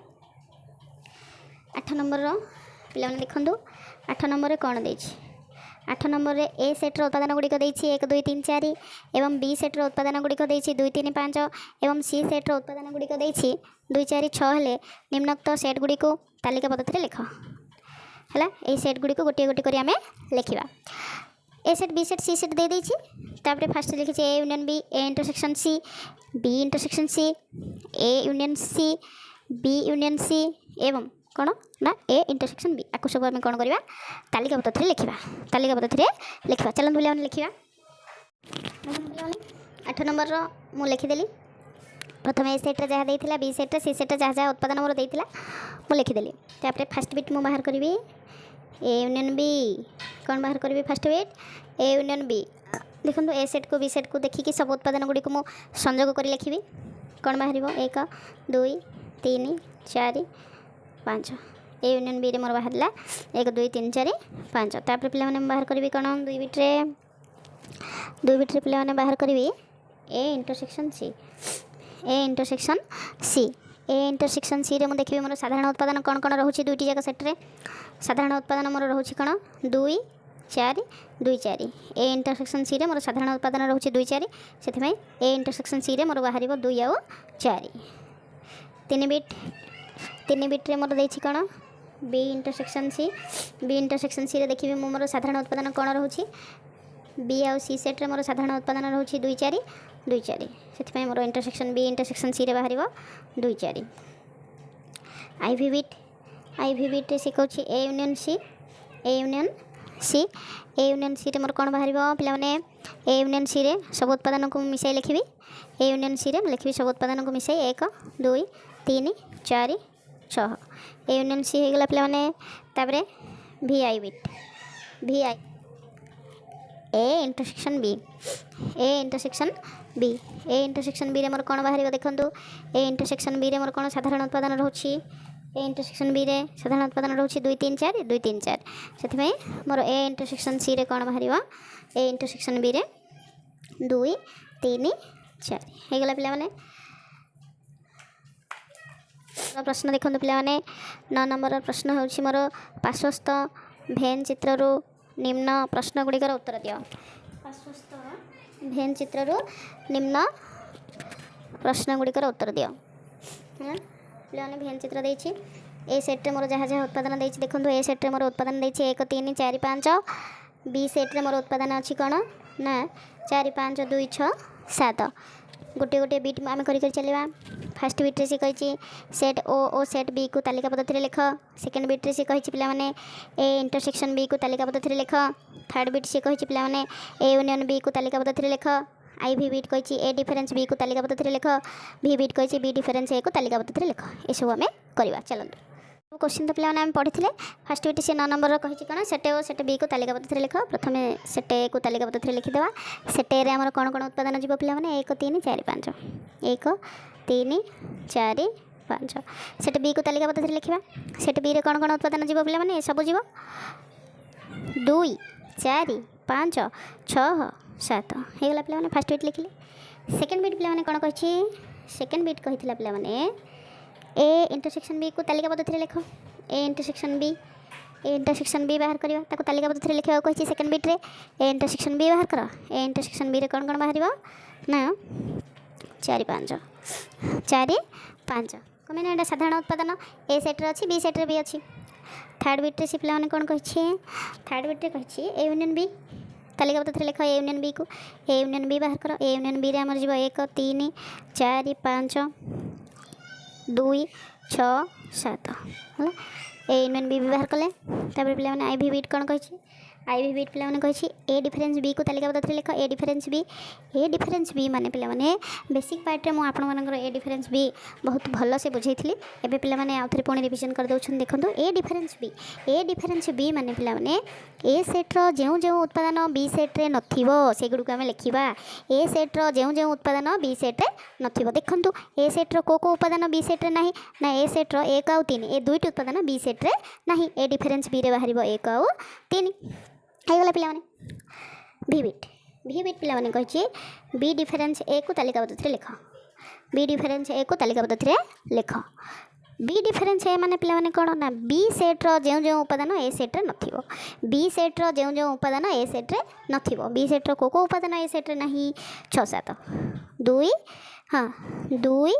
8 नंबर पे देखूँ 8 नंबर कौन दे 8 नंबर रे ए सेट्र उत्पादन गुड़िक 1 2 3 4 एवं बी सेट्र उत्पादन गुड़िक 2 3 5 एवं सी सेट्र उत्पादन गुड़िक 2 4 6 हेले निम्नोक्त सेट गुड़िक तालिका पद्धति लिख है ये सेट गुड़िक गोटे गोटे कर आम लिखा A set B set C set दे देपर फास्ट लिखी A union B A intersection C B intersection C A union C B union C एवं कौन ना ए इंटरसेक्शन बी आपको सब आम कौन करवा तालिका पद्धति लिखा तालिका पद्धति लिखा चलते बुला लिखा 8 नंबर मु लिखिदेली प्रथम ए सेट्रे जहाँ देता बी सेट्रे सी सेट्रे जहाँ जहाँ उत्पादन मोर देता मुझे लिखिदेली तापर फास्ट बिट मुझे बाहर करी ए यूनियन बी कौन बाहर करी फास्ट बिट ए यूनियन बी देखो ए सेट को बी सेट को देखिकी सब उत्पादन गुड़ी को मुझे संजोग कर लिखी कौन बाहर 1 2 3 4 5 ए यूनियन बी रे मोर बाहर 1 2 3 4 5 तापर पे बाहर करी कौन 2 बिट्रे पे बाहर करी A intersection C A intersection C A intersection C रे मुझे देखिए मोर साधारण उत्पादन कौन कौन रोचे दुईटी जाक सेट्रे साधारण उत्पादन मोर रोचे कौन 2 4 2 4 ए इंटरसेक्शन सी रे मोर साधारण उत्पादन रोचे 2 4 से ए इंटरसेक्शन सी रे मोर बाहर 2 आउ 4 3 बिट्रे मोर देछि कौन बी इंटरसेक्शन सी रे देखिए मोर साधारण उत्पादन कौन रोचे बी आउ सी सेट्रे मोर साधारण उत्पादन रोचे 2 4 2 4 से मोर इंटरसेक्शन बी इंटरसेक्शन सी रे बाहर 2 4 आईवी बिट से कहूँ ए यूनियन सी ए यूनियन सी रे मोर कौन बाहर पे ए यूनियन सी रे सब उत्पादन को मिसाई लिखी ए यूनियन सी रे लिखी सब उत्पादन को मिसाई 1 2 3 4 6 ए यूनियन सी हो गला पे वी आई बिट वी आई A intersection B A intersection B रे मोर कौन बाहर देखूँ ए इंटरसेक्शन बी रे मोर कौन साधारण उत्पादन रोचे ए इंटरसेक्शन बी रे साधारण उत्पादन रोचे 2 3 4 2 3 4 से मोर ए इंटरसेक्शन सी रे कौन बाहर ए इंटरसेक्शन बी रे 2 3 4 हो गला पे प्रश्न देखो पे 9 नंबर प्रश्न हूँ मोर पार्श्वस्थ भेन चित्रु निम्न प्रश्न गुड़िकर उत्तर दियो पार्श्वस्थ भेन चित्रु निम्न प्रश्न गुड़िकर उत्तर दियो पे भेन चित्र देछि ए सेट्रे मोर जहाँ जहाँ उत्पादन देछि देखो ए सेट्रे मोर उत्पादन देछि 1 3 4 5 बी सेट्रे मोर उत्पादन अच्छी कौन ना 4 5 2 6 7 गोटे गोटे बीट आम कर चलवा फास्ट बीट्रे सी कही सेट ओ सेट बी को तालिका पद्धति लिख सेकेंड बीट्रे सी कही पे ए इंटरसेक्शन बी को तालिका पद्धति लिख थर्ड बीट सी कही पे ए यूनियन बी को तालिका पद्धति लिख आई भी बीट कही ए डिफरेन्स बी को तालिका पद्धति लिख भी बीट कही बी डिफरेन्स ए को तालिका पद्धति लिख ये सब आम करवा चलते क्वेश्चन तो पे पढ़ी फास्ट बीट सी 9 नंबर कही कौन सेट ओ सेट बी को तालिका पद्धति लिख प्रथम सेट ए को तालिका पद्धति लिखिदेवा सेट ए आम कौन कौन उत्पादन जीव पे 1 3 4 5 1 3 4 5 सेट बी को तालिका पद्धति लिखा सेट बी रे कौन कौन उत्पादन जीव पे सब जीव 2 4 5 6 7 होगा पे फास्ट बीट लिखिले सेकेंड बीट पे कौन कही सेकेंड बीट कही पे ए इंटरसेक्शन बी को तालिका पद्धति लिख ए इंटरसेक्शन बी बाहर करवा ताको तालिका पद्धति लिखा कही सेकेंड बीट रे ए इंटरसेक्शन बी बाहर कर ए इंटरसेक्शन बी रे कौन कौन बाहर ना 4 5 4 5 कमें यहाँ साधारण उत्पादन ए सेट्रे अच्छी बी सेट्रे भी अच्छी थर्ड बीट्रे सी पे कौन कही थर्ड बीट्रे कही ए यूनियन बी तालिका पद्धति लिख ए यूनियन बी को ए यूनियन बी बाहर कर ए यूनियन बी रे आमर जीव 1 3 4 5 2 6 7 है ए यूनियन बी बाहर कले पे आई भी बीट कौन कही आई भी बीट पे कही ए डिफरेन्स बी को तालिका पद्धति लिख ए डिफरेन्स बी माने पे बेसिक पार्ट में मुझे ए डिफरेन्स बी बहुत भल से बुझाई एवं पे आउ थे पुणी रिविजन कर दौरान देखो ए डिफरेन्स बी माने पे ए सेट्र जो जो उत्पादन बी सेट्रे नगुड़ आम लिखा ए सेट्र जो जो उत्पादन बी सेट्रे न देखूँ ए सेट्र को उत्पादन बी सेट्रे ना ना ए सेट्र 1 और 3 ए दुईट उत्पादन बी सेट्रे ना ए डिफरेन्स बी रे बाहर 1 और 3 होगा पे भी बीट पे कही बी डिफरेन्स ए को तालिका पद्धति लिख बी डिफरेन्स ए को तालिका पद्धति लिख बी डिफरेन्स ए माने पे कौन ना बी सेट्र जो जो उपादान ए सेट्रे न बी सेट्र जो जो उपादान ए सेट्रे न बी सेट्र को उपादान ए सेट्रे ना 6 7 2 हाँ 2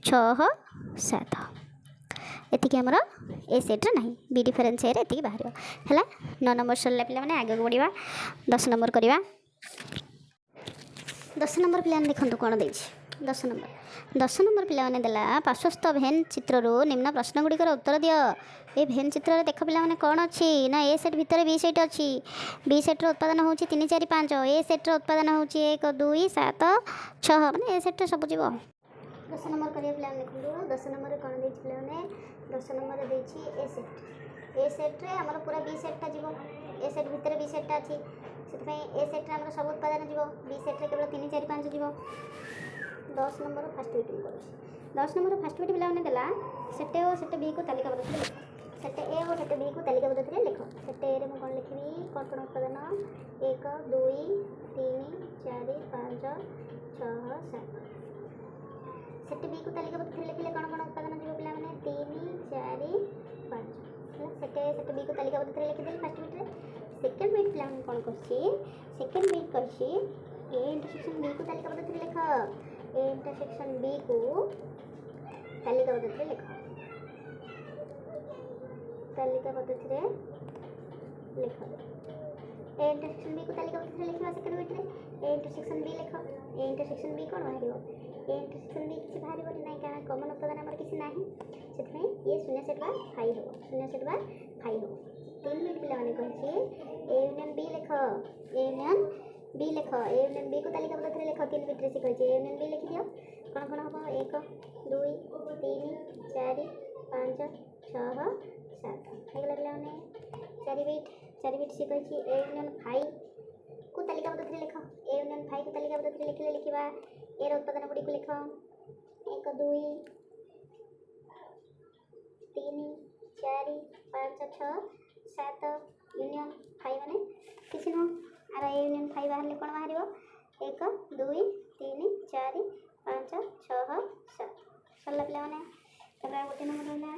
6 7 एतिक आमर ए सेट्रे ना बी डिफरेन्स ए ये बाहर है 9 नंबर सरला पे आगे को बढ़ा 10 नंबर करवा 10 नंबर पे देखो कौन दे 10 नंबर पे देला पार्श्वस्थ भेन चित्रु निम्न प्रश्न गुड़िकर उत्तर दियो ए भेन चित्र देख पे कौन अच्छी ना ए सेट भितर बी सेट अच्छी बी सेट्र उत्पादन हो 3 4 5 ए सेट्र उत्पादन हो 1 2 7 6 मैंने ए सेट्रे सब जीव 10 नंबर करिया प्लान देखो 10 नंबर कौन दे पे 10 नंबर दे ए सेट्रे आमर पूरा बी सेट्टा जीव ए सेट भितर बी सेट्टा अच्छी से ए सेट्रे आमर सब उत्पादन जीव बी सेट्रे केवल 3 4 5 जीव 10 नंबर फास्ट बीट कर 10 नंबर फास्ट बीट पे देला सेट ए और सेट बी को तालिका पद्धति लिख सेट ए और सेट बी को तालिका पद्धति लिख सेट ए रे मैं कौन लिखी कौन कौन उत्पादन 1 2 3 4 5 6 7 सेट बी को तालिका पद्धति लिखिले कौन कौन उत्पादन जीव पे 3 4 5 सेट बी को तालिका पद्धति लिखिदेली फास्ट बीट्रे सेकेंड बीट पे कौन कही सेकेंड बीट कही ए इंटरसेक्शन बी को तालिका पद्धति लिख ए इंटरसेक्शन बी को तालिका पद्धति लिख तालिका पद्धति लिख ए इंटरसेक्शन बी को तालिका पद्धति लिखा सेकेंड बीट ए इंटरसेक्शन बी लिख ए इंटरसेक्शन बी कौन बाहर ए इंटरसेक्शन बी किसी बाहर ना क्या कमन उत्पादन आमर किसी ना से ये 0 सेट बाय 5 हो 0 सेट बाय 5 हो 3 मिनट पिलाने कहछि ए यूनियन बी लिख ए यूनियन बी लिख ए यूनियन बी को तालिका पद्धति लिख 3 मिनट रे से कहछि ए यूनियन बी लिखि दियो कोन कोन हबो 1 2 3 4 5 6 7 हेगला पिलाने 4 बिट से कहछि ए यूनियन 5 को तालिका पद्धति लिख ए यूनियन 5 को तालिका पद्धति लिखले लिखिबा ए रो उत्पादन गुडी को लिख 1 2 3 4 5 6 7 यूनियन 5 माने किछि न आर ए यूनियन 5 बाहरले कोन बाहरिबो 1 2 3 4 5 6 7 सरला पिला माने तबरा गोटे नंबर रहला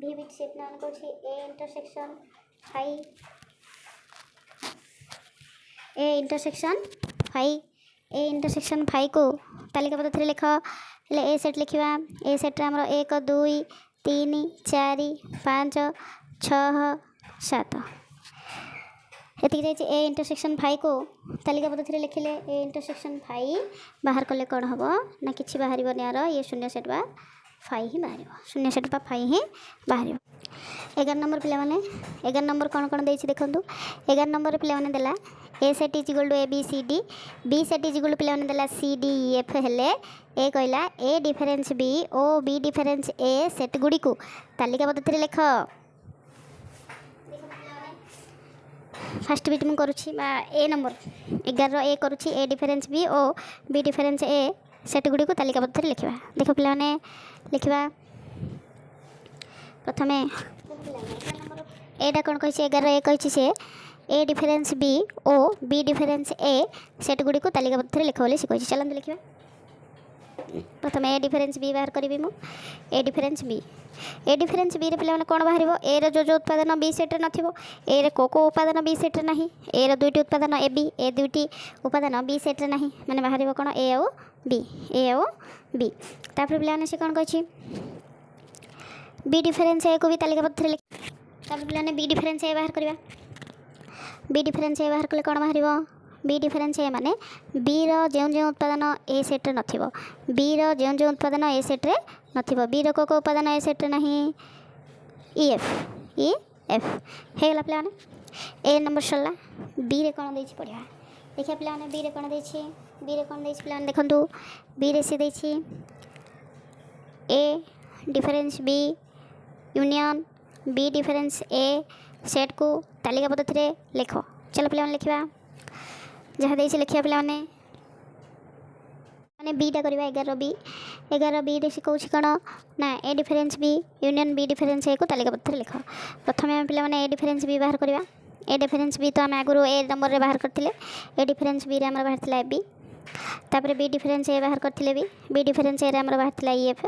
भी बिट सेट नाम को छी ए इंटरसेक्शन 5 को तालिका पद्धति लिख ले ए सेट लिखिबा ए सेट रे हमरो 1 2 3 4 5 6 7 एतिक जाय ए इंटरसेक्शन 5 को तालिका पद्धति रे लिखिले ए इंटरसेक्शन 5 बाहर कले कोन हबो ना किछि बाहरिबो नियार ये शून्य सेट बा 5 ही बाहर शून्य सेट बा 5 ही बाहर 11 नंबर पिला माने 11 नंबर कोन कोन देछि देखंतु 11 नंबर पिला माने देला A set is equal to A B C D B set is equal to पिला माने देला सी डी ई एफ हेले ए कहला ए डिफरेंस बी ओ बी डिफरेंस ए सेट गुडी को तालिका पद्धति रे लिख फर्स्ट बिट मु करूछि बा ए नंबर 11 रो ए करूछि ए डिफरेंस बी ओ बी डिफरेंस ए सेट गुडी को तालिका पद्धति रे लिखबा देखो पिला माने लिखबा प्रथमे एटा कोन कहि 11 ए कहि से ए डिफरेंस बी ओ बी डिफरेंस ए सेट गुडी को तालिका पद्धति रे लिखबोली से कहि चलन लिखबा प्रथमे ए डिफरेंस बी बाहर करबी मु ए डिफरेंस बी रे पिला माने कोन बाहरिबो ए रो जो उत्पादन बी सेट रे नथिबो ए रे को उत्पादन बी सेट रे नाही ए रो दुईटी उत्पादन ए बी ए दुईटी उत्पादन बी सेट रे नाही माने बाहरिबो कोन ए ओ बी तापर पिला माने से कोन कहि बी डिफरेंस ए को भी तालिका पद्धति रे लिख तापर पिला माने बी डिफरेंस ए बाहर करबा बी डिफरेंस ए बाहर कले कोन बाहरिबो बी डिफरेंस ए माने बी रो जे उत्पादन ए सेट रे नथिबो बी रो जे उत्पादन ए सेट रे नथिबो बी रो को उत्पादन ए सेट रे नाही ई एफ हेगला पिला माने ए नंबर सरला बी रे कोन देछि पढिया देखिया पिला माने बी रे कोन देछि पिला माने देखंतु बी रे से देछि A difference B union B difference A set को तालिका पद्धति रे लिखो चलो पिला माने लिखिबा जहाँ देछि लिखिया पिला माने बी टा करबा 11 बी रे कहूछि कोन ना A difference B union B difference A को तालिका पद्धति रे लिख प्रथमे हम पिला माने ए डिफरेंस बी बाहर करबा ए डिफरेंस बी तो हम आगुरो ए नंबर रे बाहर करथिले ए डिफरेंस बी रे हमर बाहर थिला बी तापर बी डिफरेंस ए बाहर करथिले बी डिफरेंस ए रे हमर बाहर थिला ई एफ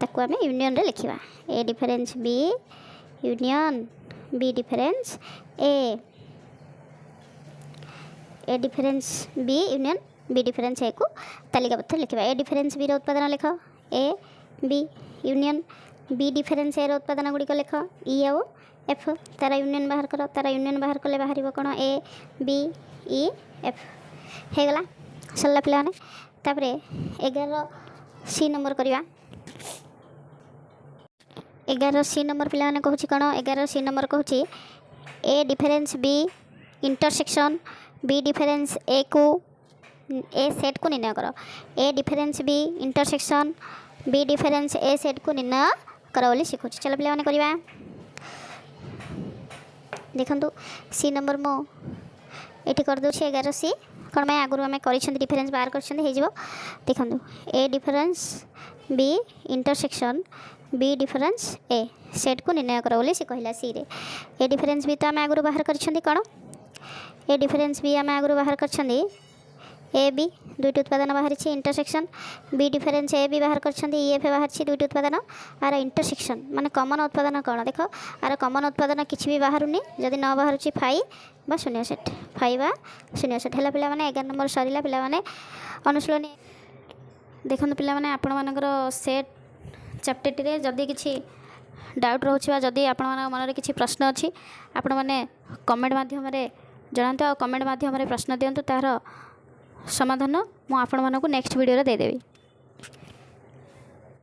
ताको हम यूनियन रे लिखिबा A difference B union B difference A difference B union B difference A को तालिका पद्धति लिखिबा ए डिफरेंस बी रो उत्पादन लिख A B union B difference A रो उत्पादन गुडी को लिख ई ओ एफ तारा यूनियन बाहर करो तारा यूनियन बाहर कले बाहरिबो कोन ए बी ई एफ हेगला सरला पिला माने तापरे 11 सी नंबर करबा 11 सी नंबर पिला माने कहूछि कोन 11 सी नंबर कहूछि A difference B intersection B difference A को ए सेट को निर्णय करो A difference B intersection B difference A set को निर्णय करो बोली शिखुछि चलो पिला माने करबा देखंतु सी नंबर मो एठी कर दो 11 सी कोन मैं आगुरु हमें करिसंती डिफरेंस बाहर करछंती हे जिवो देखंतु A difference B intersection B difference A set को निर्णय करो बोली से कहला सी रे ए डिफरेंस बी तो हमें आगुरु बाहर करछंती कोन ए डिफरेंस बी हमें आगुरु बाहर करछंती ए बी दुईटी उत्पादन बाहर intersection B difference A B बाहर करछंती ई एफ बाहर दुईटी उत्पादन आर इंटरसेक्शन माने कॉमन उत्पादन कौन देख आर कॉमन उत्पादन किसी भी बाहरुनी जदि न बाहर फाइ बा शून्य सेट फाइ बा शून्य सेट है पिला माने 11 नंबर सरिला पिला माने अनुशीलनी देखंतु पिला माने आपण मानकर सेट चैप्टर रे जदि किछि डाउट रोचबा जदि आपण मन मन रे किछि प्रश्न अछि आपण माने कमेंट माध्यम रे जणांतो कमेंट माध्यम रे प्रश्न दियंतु तार समाधान मु आपण मानकु नेक्स्ट वीडियो रे दे देबी।